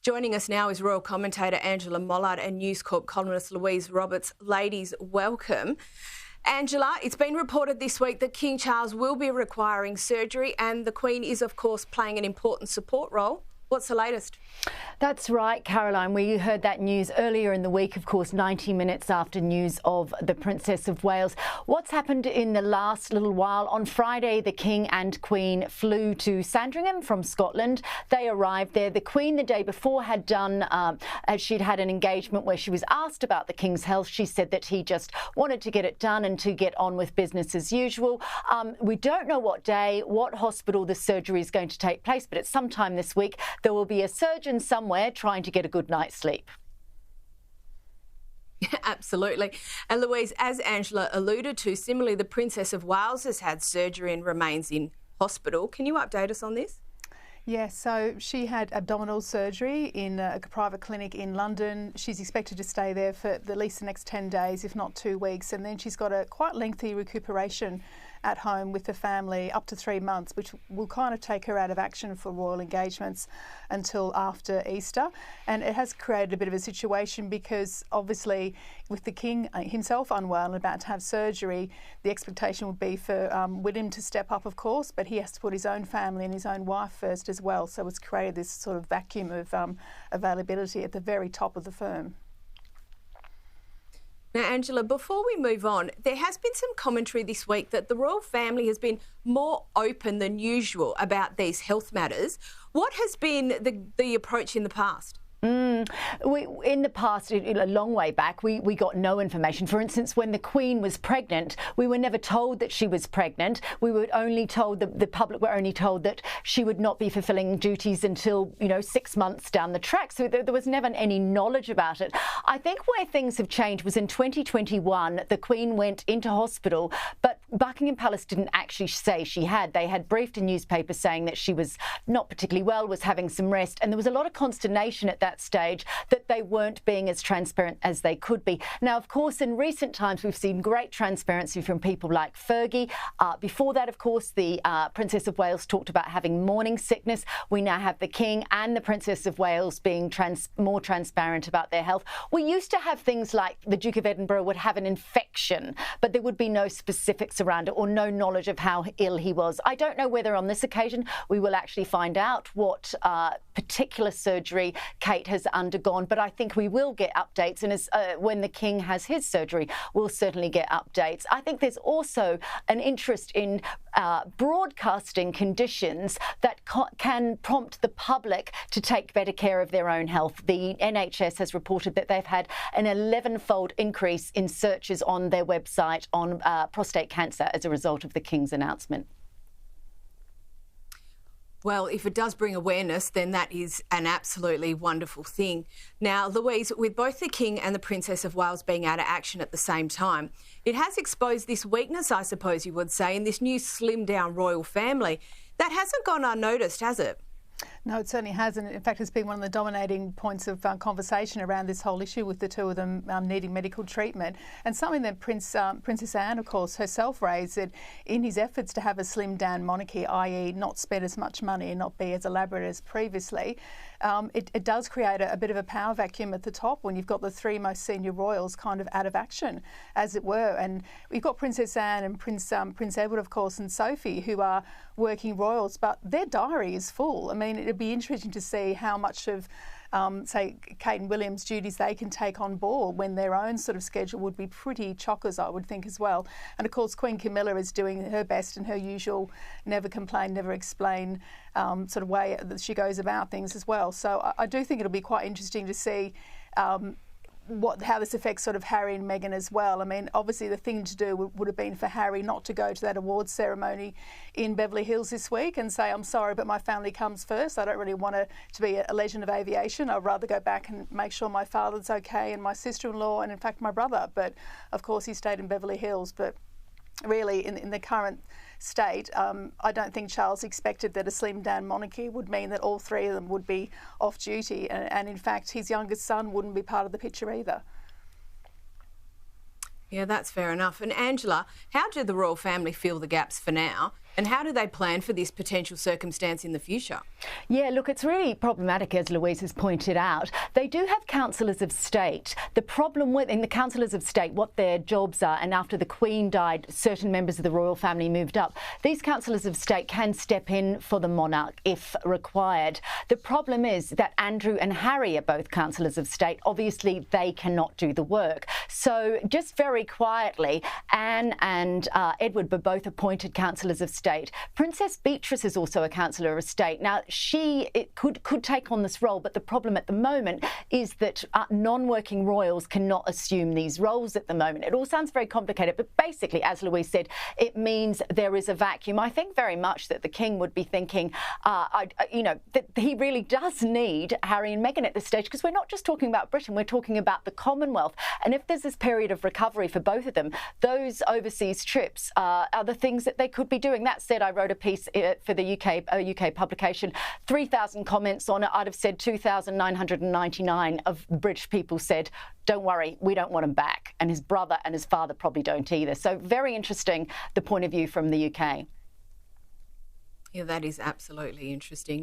Joining us now is Royal Commentator Angela Mollard and News Corp columnist Louise Roberts. Ladies, welcome. Angela, it's been reported this week that King Charles will be requiring surgery and the Queen is, of course, playing an important support role. What's the latest? That's right, Caroline. We heard that news earlier in the week, of course, 90 minutes after news of the Princess of Wales. What's happened in the last little while? On Friday, the King and Queen flew to Sandringham from Scotland. They arrived there. The Queen the day before had done, she'd had an engagement where she was asked about the King's health. She said that he just wanted to get it done and to get on with business as usual. We don't know what day, what hospital the surgery is going to take place, but it's sometime this week. There will be a surgeon somewhere trying to get a good night's sleep. Absolutely. And Louise, as Angela alluded to, similarly, the Princess of Wales has had surgery and remains in hospital. Can you update us on this? Yeah, so she had abdominal surgery in a private clinic in London. She's expected to stay there for at least the next 10 days, if not 2 weeks. And then she's got a quite lengthy recuperation at home with the family, up to 3 months, which will kind of take her out of action for royal engagements until after Easter. And it has created a bit of a situation because obviously with the King himself unwell and about to have surgery, the expectation would be for William to step up, of course, but he has to put his own family and his own wife first as well. So it's created this sort of vacuum of availability at the very top of the firm. Now, Angela, before we move on, there has been some commentary this week that the royal family has been more open than usual about these health matters. What has been the approach in the past? In the past, a long way back, we got no information. For instance, when the Queen was pregnant, we were never told that she was pregnant. We were only told, the public were only told that she would not be fulfilling duties until, 6 months down the track. So there was never any knowledge about it. I think where things have changed was in 2021, the Queen went into hospital, but Buckingham Palace didn't actually say she had. They had briefed a newspaper saying that she was not particularly well, was having some rest. And there was a lot of consternation at that stage that they weren't being as transparent as they could be. Now, of course, in recent times, we've seen great transparency from people like Fergie. Before that, of course, the Princess of Wales talked about having morning sickness. We now have the King and the Princess of Wales being more transparent about their health. We used to have things like the Duke of Edinburgh would have an infection, but there would be no specifics around it or no knowledge of how ill he was. I don't know whether on this occasion we will actually find out what particular surgery Kate has undergone, but I think we will get updates. And as when the King has his surgery, we'll certainly get updates. I think there's also an interest in broadcasting conditions that can prompt the public to take better care of their own health. The NHS has reported that they've had an 11-fold increase in searches on their website on prostate cancer as a result of the King's announcement. Well, if it does bring awareness, then that is an absolutely wonderful thing. Now, Louise, with both the King and the Princess of Wales being out of action at the same time, it has exposed this weakness, I suppose you would say, in this new slimmed-down royal family. That hasn't gone unnoticed, has it? No, it certainly hasn't. In fact, it's been one of the dominating points of conversation around this whole issue with the two of them needing medical treatment. And something that Princess Anne, of course, herself raised, that in his efforts to have a slimmed-down monarchy, i.e. not spend as much money and not be as elaborate as previously, it does create a bit of a power vacuum at the top when you've got the three most senior royals kind of out of action, as it were. And we've got Princess Anne and Prince Edward, of course, and Sophie, who are working royals, but their diary is full. I mean, it'd be interesting to see how much of, say, Kate and William's duties they can take on board when their own sort of schedule would be pretty chockers, I would think, as well. And, of course, Queen Camilla is doing her best in her usual never complain, never explain sort of way that she goes about things as well. So I do think it'll be quite interesting to see how this affects sort of Harry and Meghan as well. I mean, obviously the thing to do would have been for Harry not to go to that awards ceremony in Beverly Hills this week and say, I'm sorry, but my family comes first. I don't really want to be a legend of aviation. I'd rather go back and make sure my father's okay and my sister-in-law and, in fact, my brother. But, of course, he stayed in Beverly Hills. But really, in the current state, I don't think Charles expected that a slimmed-down monarchy would mean that all three of them would be off duty. And in fact, his youngest son wouldn't be part of the picture either. Yeah, that's fair enough. And Angela, how do the royal family fill the gaps for now? And how do they plan for this potential circumstance in the future? Yeah, look, it's really problematic, as Louise has pointed out. They do have councillors of state. The problem in the councillors of state, what their jobs are, and after the Queen died, certain members of the royal family moved up. These councillors of state can step in for the monarch if required. The problem is that Andrew and Harry are both councillors of state. Obviously, they cannot do the work. So just very quietly, Anne and Edward were both appointed councillors of state. Princess Beatrice is also a councillor of state. Now, she could take on this role, but the problem at the moment is that non-working royals cannot assume these roles at the moment. It all sounds very complicated, but basically, as Louise said, it means there is a vacuum. I think very much that the King would be thinking, that he really does need Harry and Meghan at this stage, because we're not just talking about Britain, we're talking about the Commonwealth. And if there's this period of recovery for both of them, those overseas trips are the things that they could be doing. That said, I wrote a piece for the UK publication, 3,000 comments on it. I'd have said 2,999 of British people said, don't worry, we don't want him back. And his brother and his father probably don't either. So very interesting, the point of view from the UK. Yeah, that is absolutely interesting.